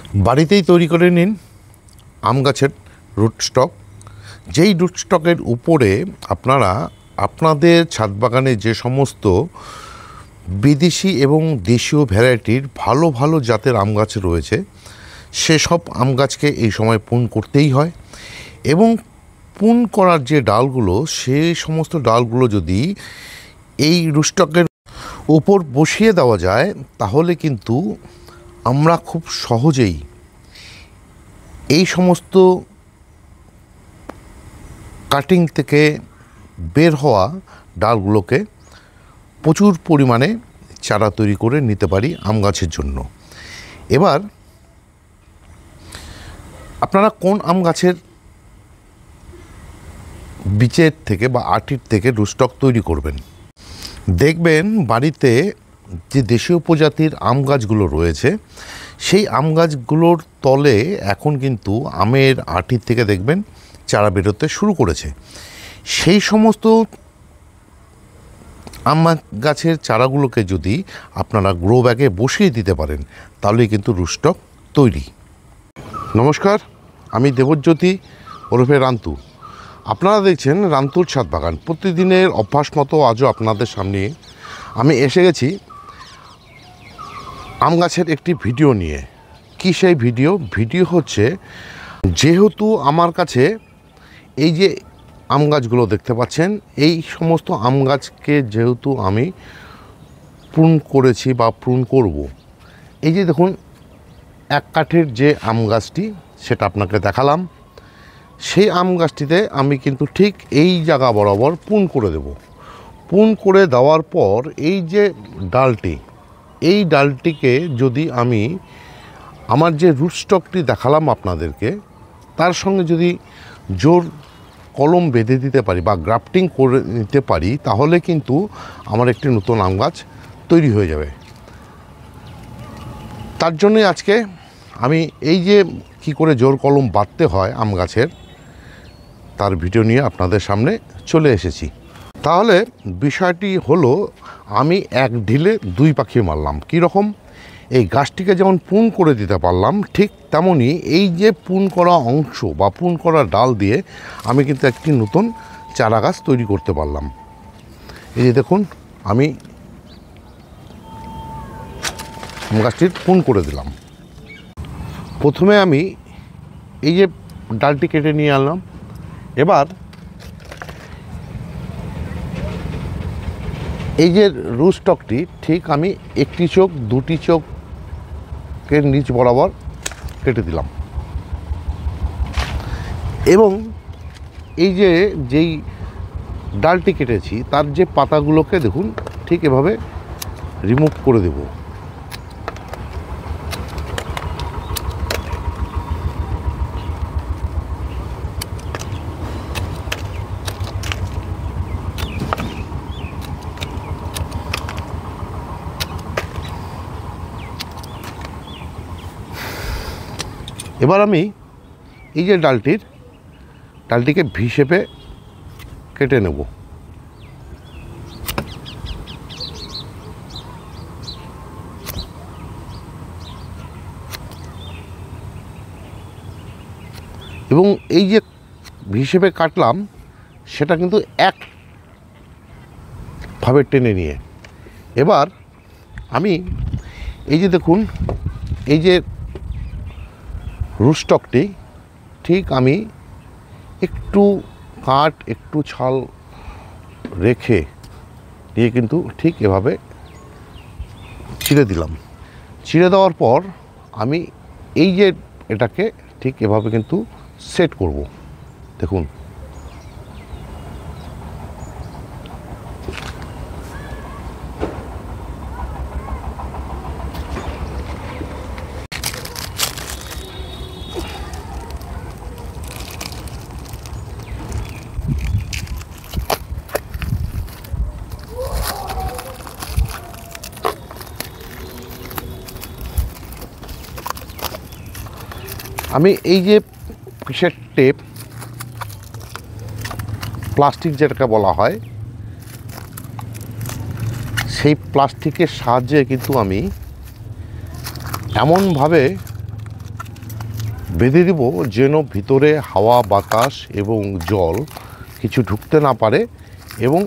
বাড়িতেই তৈরি করে নিন আম গাছের রুট স্টক। যেই রুট স্টকের উপরে আপনারা আপনাদের ছাদ বাগানে যে সমস্ত বিদেশি এবং দেশীয় ভ্যারাইটির ভালো ভালো জাতের আম গাছ রয়েছে সেসব আম গাছকে এই সময় প্রুন করতেই হয়। এবং প্রুন করার যে ডালগুলো, সেই সমস্ত ডালগুলো যদি এই রুট স্টকের উপর বসিয়ে দেওয়া যায় তাহলে কিন্তু আমরা খুব সহজেই এই সমস্ত কাটিং থেকে বের হওয়া ডালগুলোকে প্রচুর পরিমাণে চারা তৈরি করে নিতে পারি আম গাছের জন্য। এবার আপনারা কোন আম গাছের বীজের থেকে বা আটির থেকে রুট স্টক তৈরি করবেন, দেখবেন বাড়িতে যে দেশীয় প্রজাতির আম গাছগুলো রয়েছে সেই আম গাছগুলোর তলে এখন কিন্তু আমের আটির থেকে দেখবেন চারা বেরোতে শুরু করেছে। সেই সমস্ত আম গাছের চারাগুলোকে যদি আপনারা গ্রো ব্যাগে বসিয়ে দিতে পারেন তাহলে কিন্তু রুট স্টক তৈরি। নমস্কার, আমি দেবজ্যোতি ওরফে রান্তু। আপনারা দেখছেন রান্তুর ছাদ বাগান। প্রতিদিনের অভ্যাস মতো আজও আপনাদের সামনে আমি এসে গেছি আম গাছের একটি ভিডিও নিয়ে। কি সেই ভিডিও হচ্ছে, যেহেতু আমার কাছে এই যে আম গাছগুলো দেখতে পাচ্ছেন, এই সমস্ত আম গাছকে যেহেতু আমি প্রুন করেছি বা প্রুন করব, এই যে দেখুন এক কাঠের যে আম গাছটি সেটা আপনাকে দেখালাম, সেই আম গাছটিতে আমি কিন্তু ঠিক এই জায়গা বরাবর প্রুন করে দেব। প্রুন করে দেওয়ার পর এই যে ডালটি, এই ডালটিকে যদি আমি আমার যে রুট স্টকটি দেখালাম আপনাদেরকে তার সঙ্গে যদি জোর কলম বেঁধে দিতে পারি বা গ্রাফটিং করে নিতে পারি তাহলে কিন্তু আমার একটি নতুন আম গাছ তৈরি হয়ে যাবে। তার জন্যই আজকে আমি এই যে কি করে জোর কলম বাঁধতে হয় আম গাছের তার ভিডিও নিয়ে আপনাদের সামনে চলে এসেছি। তাহলে বিষয়টি হলো, আমি এক ঢিলে দুই পাখি মারলাম। কীরকম? এই গাছটিকে যেমন প্রুন করে দিতে পারলাম, ঠিক তেমনই এই যে প্রুন করা অংশ বা প্রুন করা ডাল দিয়ে আমি কিন্তু একটি নতুন চারা গাছ তৈরি করতে পারলাম। এই যে দেখুন, আমি গাছটির প্রুন করে দিলাম। প্রথমে আমি এই যে ডালটি কেটে নিয়ে আনলাম। এবার এই যে রুট স্টকটি ঠিক আমি একটি চোখ দুটি চোখের নিচ বরাবর কেটে দিলাম এবং এই যে যেই ডালটি কেটেছি তার যে পাতাগুলোকে দেখুন ঠিক এভাবে রিমুভ করে দেব। এবার আমি এই যে ডালটিকে ভি শেপে কেটে নেব। এবং এই যে ভি শেপে কাটলাম সেটা কিন্তু একভাবে টেনে নিয়ে এবার আমি এই যে দেখুন এই যে রুট স্টকটি ঠিক আমি একটু কাট একটু ছাল রেখে দিয়ে কিন্তু ঠিক এভাবে ছিঁড়ে দিলাম। ছিঁড়ে দেওয়ার পর আমি এই যে এটাকে ঠিক এভাবে কিন্তু সেট করব। দেখুন, আমি এই যে পিসের টেপ, প্লাস্টিক যেটাকে বলা হয়, সেই প্লাস্টিকের সাহায্যে কিন্তু আমি এমনভাবে বেঁধে দিব যেন ভিতরে হাওয়া বাতাস এবং জল কিছু ঢুকতে না পারে এবং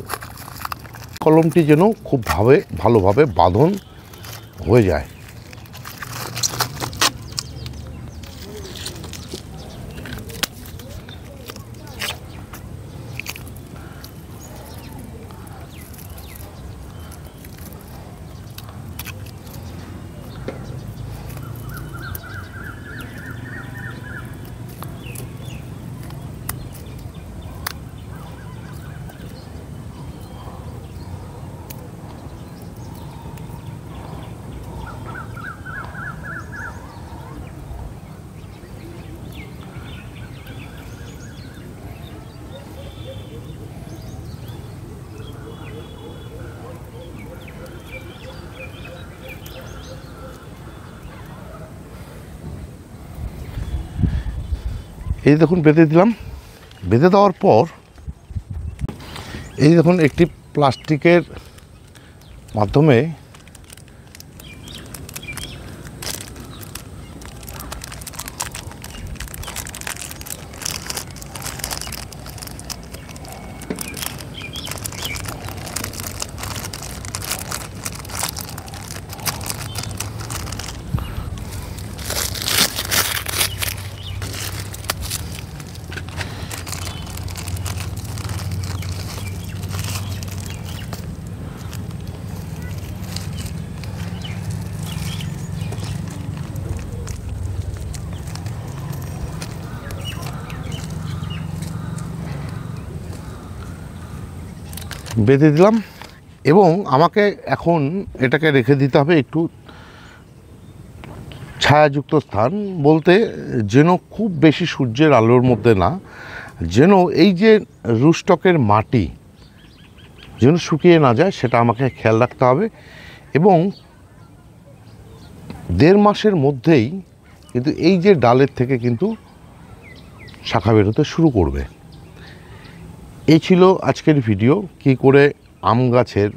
কলমটি যেন খুব ভালোভাবে বাঁধন হয়ে যায়। এই দেখুন বেঁধে দিলাম। বেঁধে দেওয়ার পর এই দেখুন একটি প্লাস্টিকের মাধ্যমে বেঁধে দিলাম এবং আমাকে এখন এটাকে রেখে দিতে হবে একটু ছায়াযুক্ত স্থান, বলতে যেন খুব বেশি সূর্যের আলোর মধ্যে না, যেন এই যে রুস্টকের মাটি যেন শুকিয়ে না যায় সেটা আমাকে খেয়াল রাখতে হবে। এবং 1.5 মাসের মধ্যেই কিন্তু এই যে ডালের থেকে কিন্তু শাখা বেরোতে শুরু করবে। এই ছিল আজকের ভিডিও, কি করে আম গাছের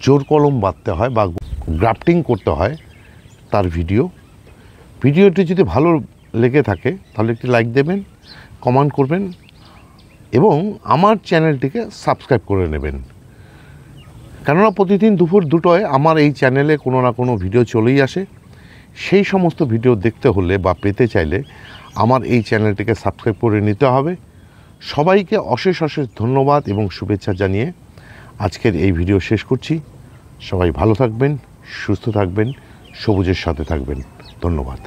জোর কলম বাঁধতে হয় বা গ্রাফটিং করতে হয় তার ভিডিওটি যদি ভালো লেগে থাকে তাহলে একটি লাইক দেবেন, কমেন্ট করবেন এবং আমার চ্যানেলটিকে সাবস্ক্রাইব করে নেবেন। কেননা প্রতিদিন দুপুর 2টায় আমার এই চ্যানেলে কোনো না কোনো ভিডিও চলেই আসে। সেই সমস্ত ভিডিও দেখতে হলে বা পেতে চাইলে আমার এই চ্যানেলটিকে সাবস্ক্রাইব করে নিতে হবে। সবাইকে অশেষ ধন্যবাদ এবং শুভেচ্ছা জানিয়ে আজকের এই ভিডিও শেষ করছি। সবাই ভালো থাকবেন, সুস্থ থাকবেন, সবুজের সাথে থাকবেন। ধন্যবাদ।